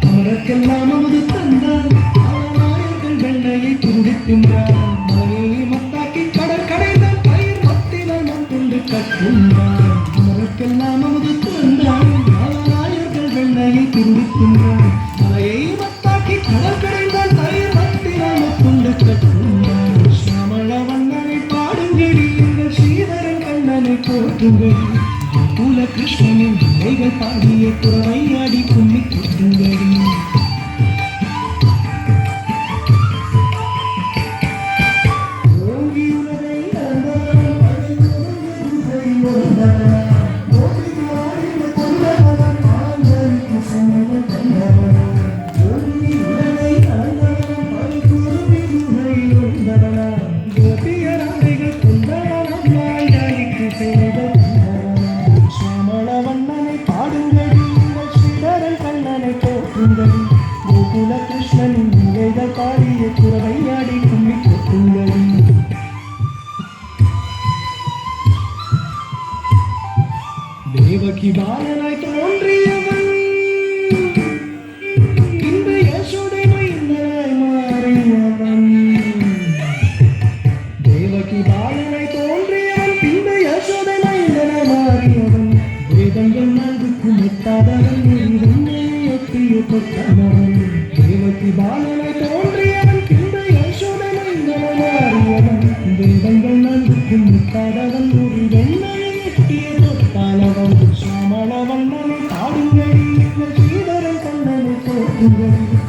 அவருக்கெல்லாம் அமுது தந்தார் ஆனாயர்கள் வெண்ணையை துடிக்கின்றார் மலையை மத்தாக்கி கடல் கடைந்தார் பயிர் மத்தினால் மத்துண்டு கட்டுண்டார் அவருக்கெல்லாம் அமுது தந்தார் ஆனாயர்கள் வெண்ணையை துடிக்கின்றார் மலையை மத்தாக்கி கடல் கடைந்தார் பயிர் மத்தினால் மத்துண்டு கட்டுண்டார் சாமள வண்ணனை பாடுங்கடி எங்கள் ஸ்ரீதரன் கண்ணனை போற்றுங்கள் குல கிருஷ்ணனின் கைகள் பாடிய குறவையாடி கும்மி கொட்டுங்கடி கோகுல கிருஷ்ணனின் நிலைகள் பாடிய குறவையாடி கும்மி கொட்டுங்கடி தேவகி பாலனாய் தோன்றியவன் இந்த யசோதை மைந்தனாய் மாறியவன் தேவகி பாலனாய் தோன்றியவன் இந்த யசோதை மைந்தனாய் மாறியவன் வேதங்கள் நான்குக்கும் எட்டாதவன் தேவகி பாலனை தோன்றியவன் இந்த யசோதை மைந்தனாய் மாறியவன் வேதங்கள் நான்குக்கும் எட்டாதவன் ஒரு வெண்ணையை எட்டிய தொட்டானவன் சாமள வண்ணனை பாடுங்கடி ஸ்ரீதரன் கண்ணனை போற்றுங்கடி